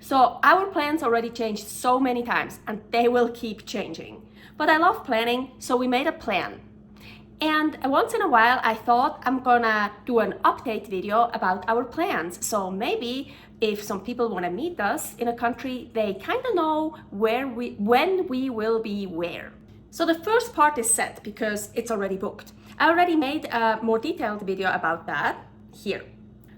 So our plans already changed so many times and they will keep changing. But I love planning, so we made a plan. And once in a while, I thought I'm gonna do an update video about our plans. So maybe if some people wanna meet us in a country, they kinda know when we will be where. So the first part is set because it's already booked. I already made a more detailed video about that here.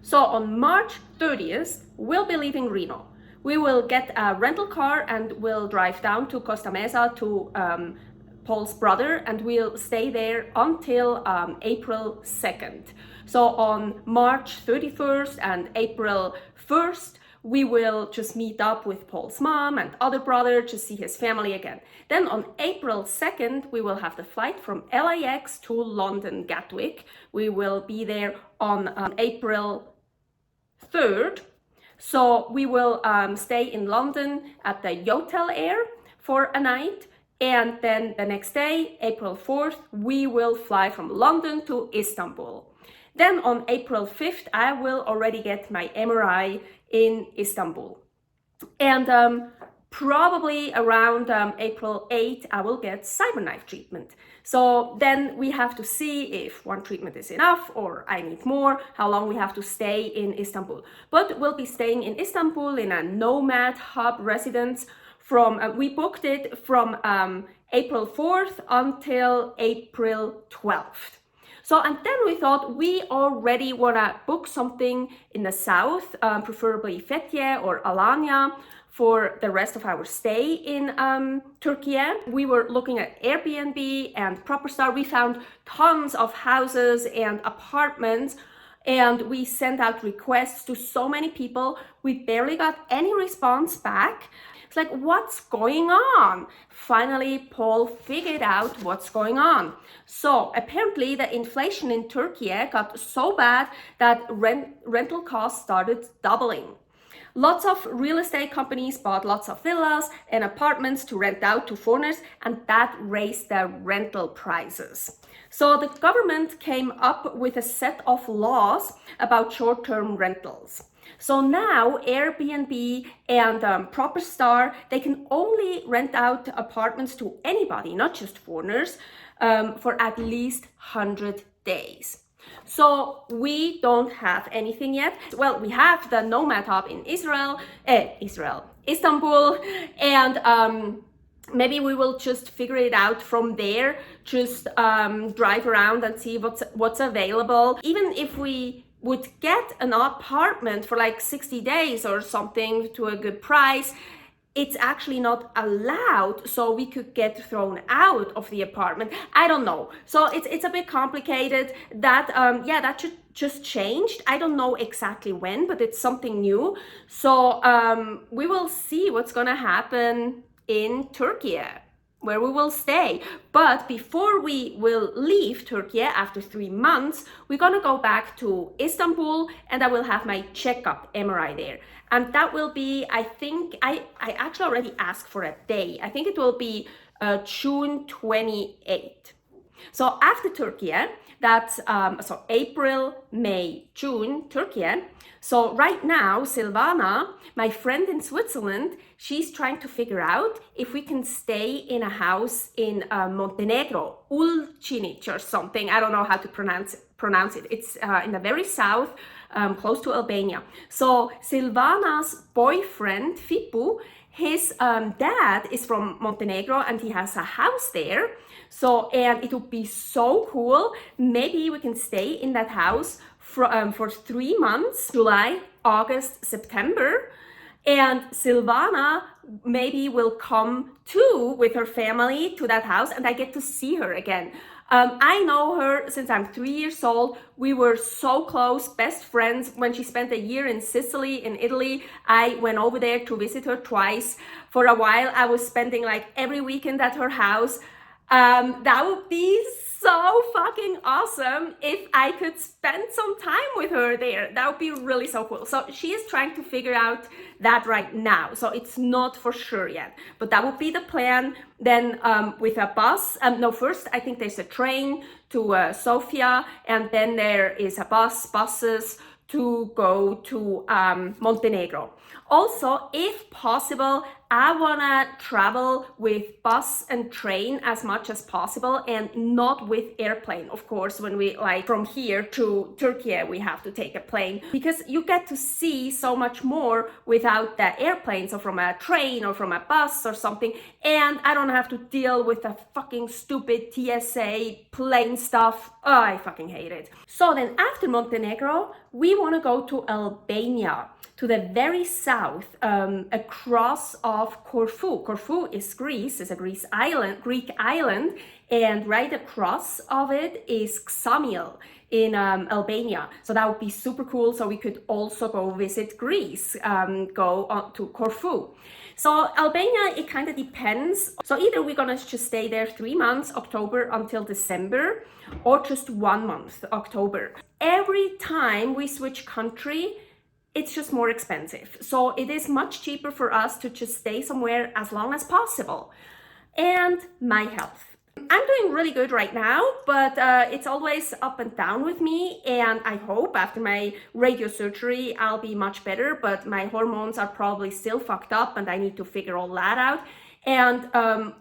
So on March 30th, we'll be leaving Reno. We will get a rental car and we'll drive down to Costa Mesa to Paul's brother, and we'll stay there until April 2nd. So on March 31st and April 1st, we will just meet up with Paul's mom and other brother to see his family again. Then on April 2nd, we will have the flight from LAX to London Gatwick. We will be there on April 3rd. So we will stay in London at the Yotel Air for a night. And then the next day, April 4th, we will fly from London to Istanbul. Then on April 5th, I will already get my MRI in Istanbul. And probably around April 8th, I will get cyber knife treatment. So then we have to see if one treatment is enough or I need more, how long we have to stay in Istanbul. But we'll be staying in Istanbul in a Nomad hub residence. We booked it from April 4th until April 12th. So, and then we thought we already want to book something in the south, preferably Fethiye or Alanya, for the rest of our stay in Turkey. We were looking at Airbnb and ProperStar. We found tons of houses and apartments, and we sent out requests to so many people. We barely got any response back. It's like, what's going on? Finally, Paul figured out what's going on. So apparently the inflation in Turkey got so bad that rental costs started doubling. Lots of real estate companies bought lots of villas and apartments to rent out to foreigners, and that raised the rental prices. So the government came up with a set of laws about short-term rentals. So now Airbnb and ProperStar, they can only rent out apartments to anybody, not just foreigners, for at least 100 days. So we don't have anything yet. Well, we have the Nomad hub in Istanbul, and maybe we will just figure it out from there, just drive around and see what's available. Even if we would get an apartment for like 60 days or something to a good price, it's actually not allowed, so we could get thrown out of the apartment. I don't know. So it's a bit complicated. That should just changed. I don't know exactly when, but it's something new. So we will see what's gonna happen in Turkey, where we will stay. But before we will leave Turkey after 3 months, we're gonna go back to Istanbul, and I will have my checkup MRI there. And that will be, I think, I actually already asked for a day. I think it will be June 28th. So after Turkey, that's so April, May, June, Turkey. So right now, Silvana, my friend in Switzerland, she's trying to figure out if we can stay in a house in Montenegro, Ulcinic or something. I don't know how to pronounce it. It's in the very south, close to Albania. So Silvana's boyfriend, Fipu, his dad is from Montenegro and he has a house there. So, and it would be so cool. Maybe we can stay in that house for 3 months, July, August, September. And Silvana maybe will come too with her family to that house, and I get to see her again. I know her since I'm 3 years old. We were so close, best friends. When she spent a year in Sicily, in Italy, I went over there to visit her twice. For a while, I was spending like every weekend at her house. That would be so fucking awesome if I could spend some time with her there. That would be really so cool. So she is trying to figure out that right now. So it's not for sure yet, but that would be the plan. Then with a bus, first I think there's a train to Sofia, and then there is buses to go to Montenegro. Also, if possible, I wanna travel with bus and train as much as possible and not with airplane. Of course, when we like from here to Turkey, we have to take a plane because you get to see so much more without the airplane. So from a train or from a bus or something, and I don't have to deal with the fucking stupid TSA plane stuff. Oh, I fucking hate it. So then after Montenegro, we wanna go to Albania, to the very south, across of Corfu. Corfu is Greece, is a Greek island, and right across of it is Xamil in Albania. So that would be super cool. So we could also go visit Greece, go on to Corfu. So Albania, it kind of depends. So either we're gonna just stay there 3 months, October until December, or just 1 month, October. Every time we switch country, it's just more expensive. So it is much cheaper for us to just stay somewhere as long as possible. And my health. I'm doing really good right now, but it's always up and down with me. And I hope after my radiosurgery, I'll be much better, but my hormones are probably still fucked up and I need to figure all that out. And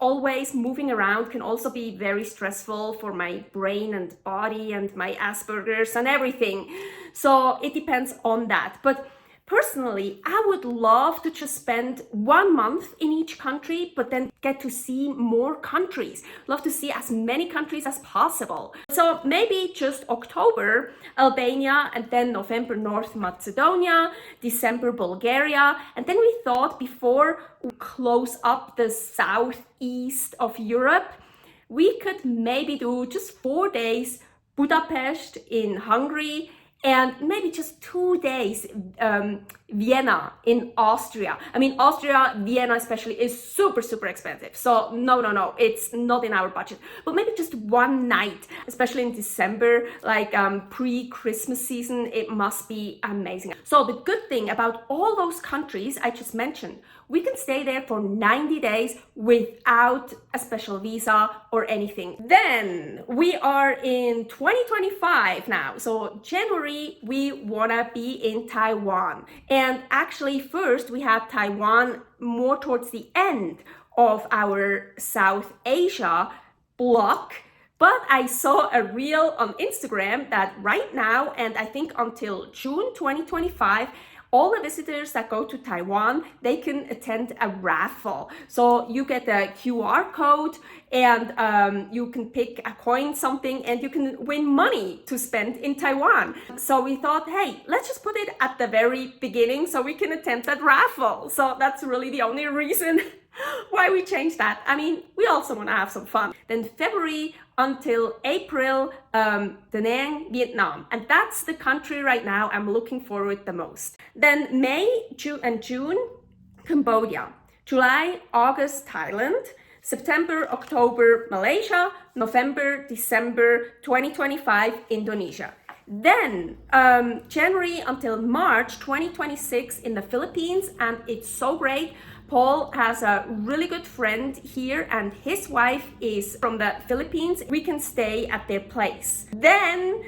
always moving around can also be very stressful for my brain and body and my Asperger's and everything. So it depends on that. But personally, I would love to just spend 1 month in each country, but then get to see more countries. Love to see as many countries as possible. So maybe just October, Albania, and then November, North Macedonia, December, Bulgaria. And then we thought before we close up the southeast of Europe, we could maybe do just 4 days Budapest in Hungary, and maybe just 2 days Vienna in Austria. I mean, Austria, Vienna especially, is super, super expensive. So no, it's not in our budget. But maybe just 1 night, especially in December, like pre-Christmas season, it must be amazing. So the good thing about all those countries I just mentioned, we can stay there for 90 days without a special visa or anything. Then we are in 2025 now. So January, we wanna be in Taiwan. And actually first we have Taiwan more towards the end of our South Asia block. But I saw a reel on Instagram that right now, and I think until June 2025, all the visitors that go to Taiwan, they can attend a raffle. So you get a QR code and you can pick a coin, something, and you can win money to spend in Taiwan. So we thought, hey, let's just put it at the very beginning so we can attend that raffle. So that's really the only reason why we changed that. I mean, we also want to have some fun. Then February until April, Da Nang, Vietnam. And that's the country right now I'm looking forward the most. Then May, June, Cambodia. July, August, Thailand. September, October, Malaysia. November, December 2025, Indonesia. Then January until March 2026 in the Philippines, and it's so great. Paul has a really good friend here and his wife is from the Philippines. We can stay at their place. Then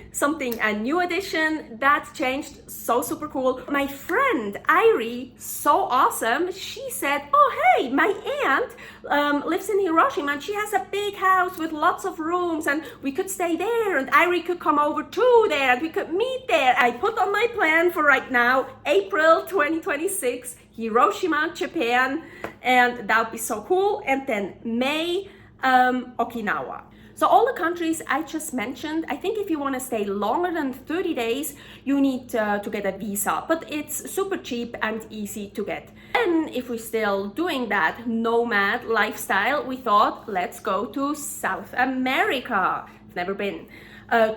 a new addition that changed, so super cool. My friend Irie, so awesome. She said, oh hey, my aunt lives in Hiroshima and she has a big house with lots of rooms and we could stay there and Irie could come over too there and we could meet there. I put on my plan for right now, April 2026, Hiroshima, Japan, and that would be so cool. And then May, Okinawa. So all the countries I just mentioned, I think if you want to stay longer than 30 days, you need to get a visa, but it's super cheap and easy to get. And if we're still doing that nomad lifestyle, we thought, let's go to South America. I've never been.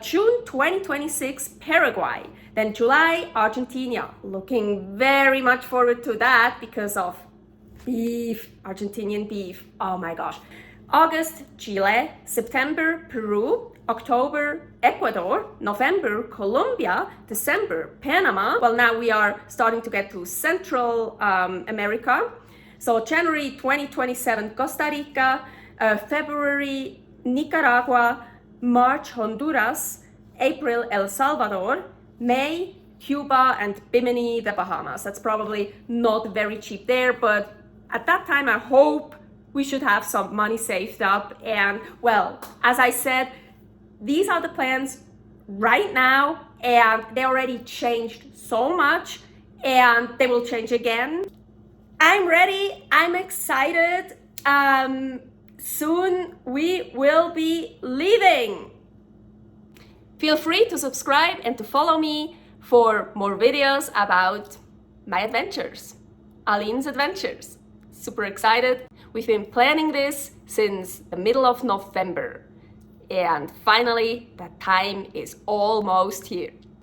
June 2026, Paraguay. Then July, Argentina. Looking very much forward to that because of beef, Argentinian beef. Oh my gosh. August, Chile. September, Peru. October, Ecuador. November, Colombia. December, Panama. Well, now we are starting to get to Central America. So January 2027, Costa Rica. February, Nicaragua. March, Honduras. April, El Salvador. May, Cuba and Bimini, the Bahamas. That's probably not very cheap there, but at that time I hope we should have some money saved up. And well, as I said, these are the plans right now, and they already changed so much, and they will change again. I'm ready, I'm excited. Soon we will be leaving. Feel free to subscribe and to follow me for more videos about my adventures, Aline's adventures. Super excited. We've been planning this since the middle of November, and finally that time is almost here.